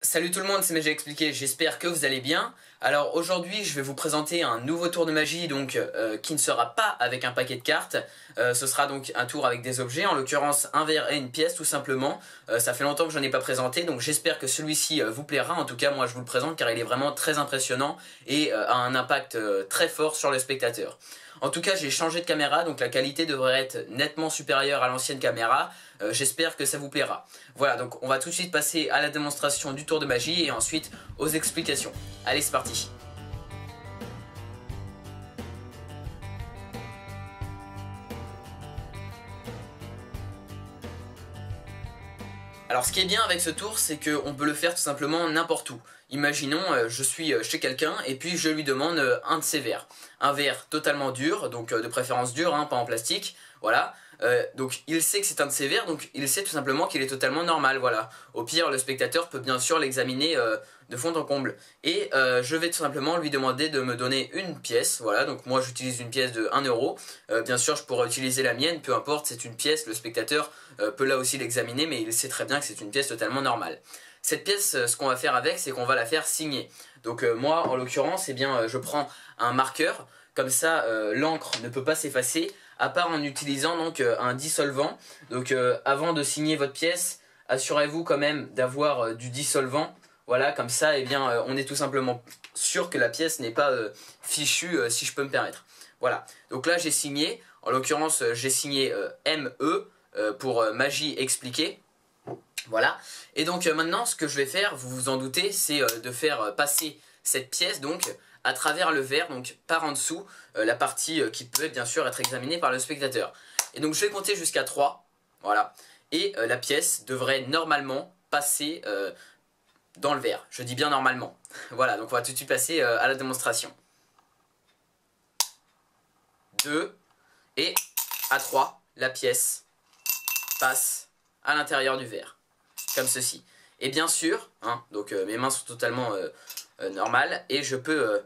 Salut tout le monde, c'est Magic Expliqué, j'espère que vous allez bien. Alors aujourd'hui je vais vous présenter un nouveau tour de magie qui ne sera pas avec un paquet de cartes. Ce sera donc un tour avec des objets, en l'occurrence un verre et une pièce tout simplement. Ça fait longtemps que je n'en ai pas présenté, donc j'espère que celui-ci vous plaira. En tout cas moi je vous le présente car il est vraiment très impressionnant et a un impact très fort sur le spectateur. En tout cas j'ai changé de caméra, donc la qualité devrait être nettement supérieure à l'ancienne caméra. J'espère que ça vous plaira. Voilà, donc on va tout de suite passer à la démonstration du tour de magie et ensuite aux explications. Allez, c'est parti. Alors ce qui est bien avec ce tour, c'est qu'on peut le faire tout simplement n'importe où. Imaginons, je suis chez quelqu'un et puis je lui demande un de ses verres. Un verre totalement dur, donc de préférence dur, hein, pas en plastique, voilà. Donc il sait que c'est un de ses verres, donc il sait tout simplement qu'il est totalement normal, voilà. Au pire, le spectateur peut bien sûr l'examiner de fond en comble. Et je vais tout simplement lui demander de me donner une pièce, voilà. Donc moi j'utilise une pièce de 1 euro. Bien sûr je pourrais utiliser la mienne, peu importe, c'est une pièce, le spectateur peut là aussi l'examiner, mais il sait très bien que c'est une pièce totalement normale. Cette pièce, ce qu'on va faire avec, c'est qu'on va la faire signer. Donc moi, en l'occurrence, eh bien, je prends un marqueur, comme ça l'encre ne peut pas s'effacer, à part en utilisant donc un dissolvant. Donc avant de signer votre pièce, assurez-vous quand même d'avoir du dissolvant. Voilà, comme ça, eh bien, on est tout simplement sûr que la pièce n'est pas fichue, si je peux me permettre. Voilà, donc là j'ai signé, en l'occurrence j'ai signé ME pour Magie Expliquée. Voilà, et donc maintenant ce que je vais faire, vous vous en doutez, c'est de faire passer cette pièce donc à travers le verre, donc par en dessous, la partie qui peut bien sûr être examinée par le spectateur. Et donc je vais compter jusqu'à 3, voilà, et la pièce devrait normalement passer dans le verre. Je dis bien normalement. Voilà, donc on va tout de suite passer à la démonstration. 2, et à 3, la pièce passe à l'intérieur du verre. Comme ceci. Et bien sûr, hein, donc mes mains sont totalement normales et je peux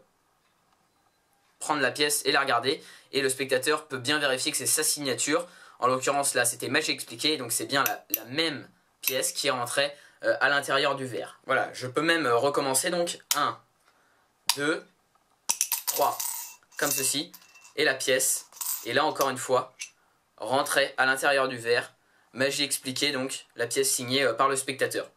prendre la pièce et la regarder et le spectateur peut bien vérifier que c'est sa signature. En l'occurrence là c'était Magie Expliquée, donc c'est bien la même pièce qui est rentrée à l'intérieur du verre. Voilà, je peux même recommencer donc 1, 2, 3, comme ceci, et la pièce, et là encore une fois, rentrait à l'intérieur du verre. Magie Expliquée, donc la pièce signée par le spectateur.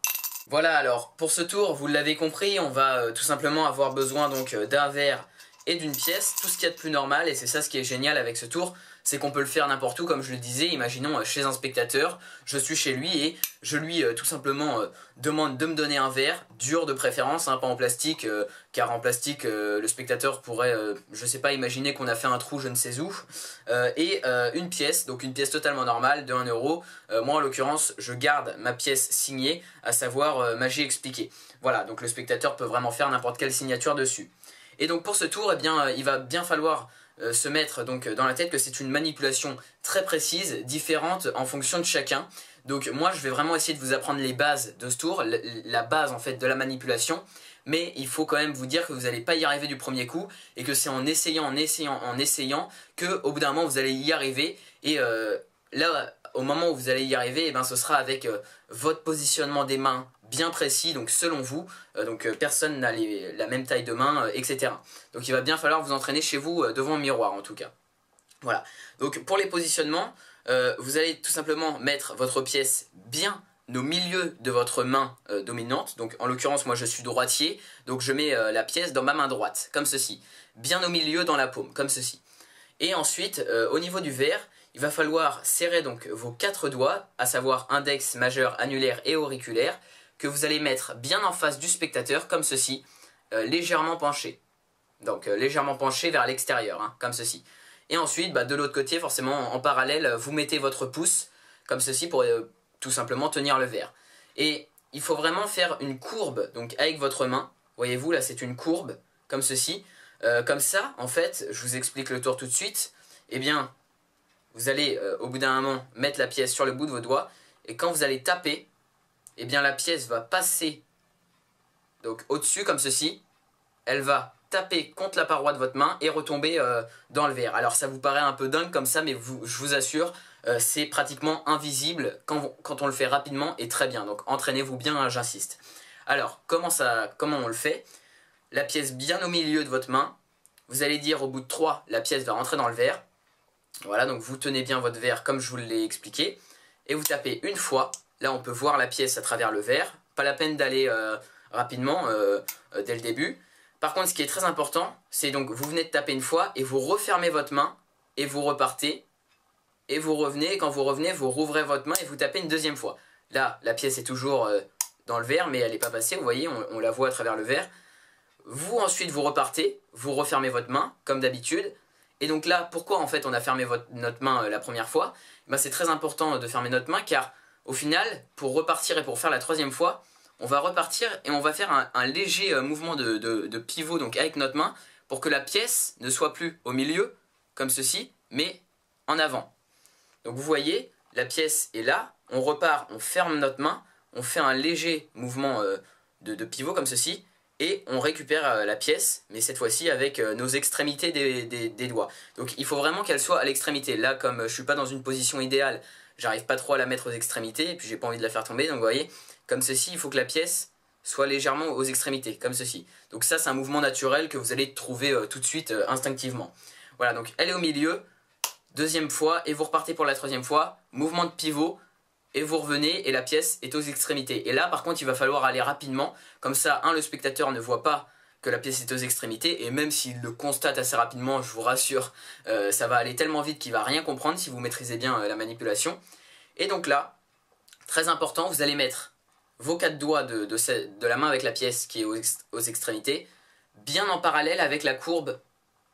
Voilà, alors pour ce tour, vous l'avez compris, on va tout simplement avoir besoin donc d'un verre et d'une pièce, tout ce qu'il y a de plus normal, et c'est ça ce qui est génial avec ce tour, c'est qu'on peut le faire n'importe où, comme je le disais. Imaginons chez un spectateur, je suis chez lui et je lui tout simplement demande de me donner un verre, dur de préférence, hein, pas en plastique, car en plastique le spectateur pourrait, je sais pas, imaginer qu'on a fait un trou je ne sais où, et une pièce, donc une pièce totalement normale de 1 euro. Moi en l'occurrence je garde ma pièce signée, à savoir Magie Expliquée. Voilà, donc le spectateur peut vraiment faire n'importe quelle signature dessus. Et donc pour ce tour, eh bien, il va bien falloir se mettre donc dans la tête que c'est une manipulation très précise, différente en fonction de chacun. Donc moi je vais vraiment essayer de vous apprendre les bases de ce tour, la base en fait de la manipulation, mais il faut quand même vous dire que vous n'allez pas y arriver du premier coup et que c'est en essayant que au bout d'un moment vous allez y arriver. Et là au moment où vous allez y arriver, eh ben, ce sera avec votre positionnement des mains bien précis, donc selon vous, personne n'a la même taille de main, etc. Donc il va bien falloir vous entraîner chez vous devant un miroir en tout cas. Voilà, donc pour les positionnements, vous allez tout simplement mettre votre pièce bien au milieu de votre main dominante. Donc en l'occurrence moi je suis droitier, donc je mets la pièce dans ma main droite, comme ceci, bien au milieu dans la paume, comme ceci. Et ensuite, au niveau du verre, il va falloir serrer donc vos 4 doigts, à savoir index, majeur, annulaire et auriculaire, que vous allez mettre bien en face du spectateur, comme ceci, légèrement penché. Donc légèrement penché vers l'extérieur, hein, comme ceci. Et ensuite, de l'autre côté, forcément en parallèle, vous mettez votre pouce, comme ceci, pour tout simplement tenir le verre. Et il faut vraiment faire une courbe, donc avec votre main. Voyez-vous, là c'est une courbe, comme ceci. Comme ça, en fait, je vous explique le tour tout de suite. Eh bien, vous allez au bout d'un moment mettre la pièce sur le bout de vos doigts. Et quand vous allez taper, eh bien la pièce va passer donc au-dessus comme ceci, elle va taper contre la paroi de votre main et retomber dans le verre. Alors ça vous paraît un peu dingue comme ça, mais je vous assure, c'est pratiquement invisible quand on le fait rapidement et très bien. Donc entraînez-vous bien, hein, j'insiste. Alors, comment on le fait? La pièce bien au milieu de votre main. Vous allez dire au bout de 3, la pièce va rentrer dans le verre. Voilà, donc vous tenez bien votre verre comme je vous l'ai expliqué. Et vous tapez une fois. Là, on peut voir la pièce à travers le verre. Pas la peine d'aller rapidement dès le début. Par contre, ce qui est très important, c'est donc vous venez de taper une fois et vous refermez votre main et vous repartez. Et vous revenez, et quand vous revenez, vous rouvrez votre main et vous tapez une deuxième fois. Là, la pièce est toujours dans le verre, mais elle n'est pas passée, vous voyez, on la voit à travers le verre. Vous, ensuite, vous repartez, vous refermez votre main, comme d'habitude. Et donc là, pourquoi en fait on a fermé notre main la première fois? Ben, c'est très important de fermer notre main, car au final, pour repartir et pour faire la troisième fois, on va repartir et on va faire un léger mouvement de pivot donc avec notre main, pour que la pièce ne soit plus au milieu, comme ceci, mais en avant. Donc vous voyez, la pièce est là, on repart, on ferme notre main, on fait un léger mouvement de pivot comme ceci, et on récupère la pièce, mais cette fois-ci avec nos extrémités des doigts. Donc il faut vraiment qu'elle soit à l'extrémité. Là, comme je ne suis pas dans une position idéale, j'arrive pas trop à la mettre aux extrémités, et puis j'ai pas envie de la faire tomber, donc vous voyez, comme ceci, il faut que la pièce soit légèrement aux extrémités, comme ceci. Donc ça, c'est un mouvement naturel que vous allez trouver tout de suite instinctivement. Voilà, donc elle est au milieu. Deuxième fois, et vous repartez pour la troisième fois, mouvement de pivot, et vous revenez, et la pièce est aux extrémités. Et là, par contre, il va falloir aller rapidement, comme ça, le spectateur ne voit pas que la pièce est aux extrémités, et même s'il le constate assez rapidement, je vous rassure, ça va aller tellement vite qu'il va rien comprendre si vous maîtrisez bien la manipulation. Et donc là, très important, vous allez mettre vos 4 doigts de la main avec la pièce qui est aux extrémités, bien en parallèle avec la courbe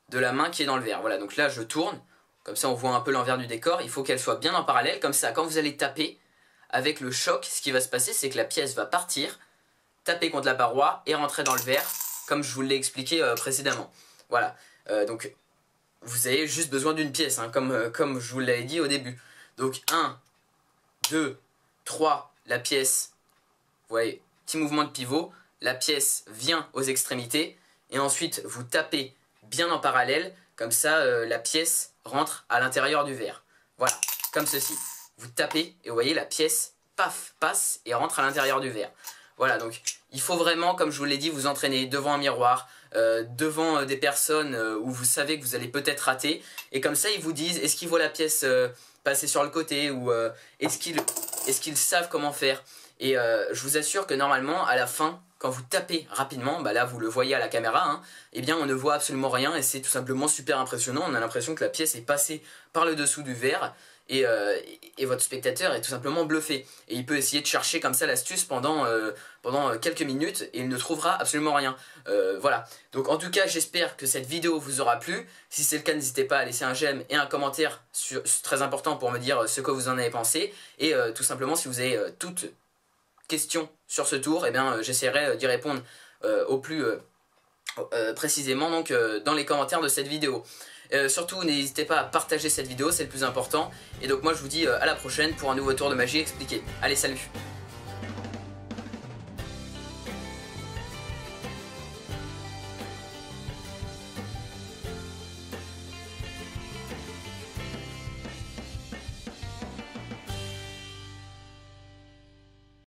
de la main qui est dans le verre. Voilà, donc là, je tourne. Comme ça, on voit un peu l'envers du décor. Il faut qu'elle soit bien en parallèle. Comme ça, quand vous allez taper, avec le choc, ce qui va se passer, c'est que la pièce va partir, taper contre la paroi et rentrer dans le verre, comme je vous l'ai expliqué précédemment. Voilà. Donc, vous avez juste besoin d'une pièce, hein, comme je vous l'avais dit au début. Donc, 1, 2, 3, la pièce, vous voyez, petit mouvement de pivot. La pièce vient aux extrémités. Et ensuite, vous tapez bien en parallèle. Comme ça, la pièce rentre à l'intérieur du verre. Voilà, comme ceci. Vous tapez et vous voyez la pièce, paf, passe et rentre à l'intérieur du verre. Voilà, donc il faut vraiment, comme je vous l'ai dit, vous entraîner devant un miroir, devant des personnes où vous savez que vous allez peut-être rater. Et comme ça, ils vous disent, est-ce qu'ils voient la pièce passer sur le côté ou est-ce qu'ils savent comment faire? Et je vous assure que normalement, à la fin, quand vous tapez rapidement, bah là vous le voyez à la caméra, hein, eh bien on ne voit absolument rien et c'est tout simplement super impressionnant. On a l'impression que la pièce est passée par le dessous du verre et votre spectateur est tout simplement bluffé. Et il peut essayer de chercher comme ça l'astuce pendant quelques minutes et il ne trouvera absolument rien. Voilà, donc en tout cas j'espère que cette vidéo vous aura plu. Si c'est le cas, n'hésitez pas à laisser un j'aime et un commentaire très important pour me dire ce que vous en avez pensé. Et tout simplement si vous avez toutes questions sur ce tour, eh bien j'essaierai d'y répondre au plus précisément donc, dans les commentaires de cette vidéo. Surtout n'hésitez pas à partager cette vidéo, c'est le plus important. Et donc moi je vous dis à la prochaine pour un nouveau tour de magie expliqué. Allez, salut!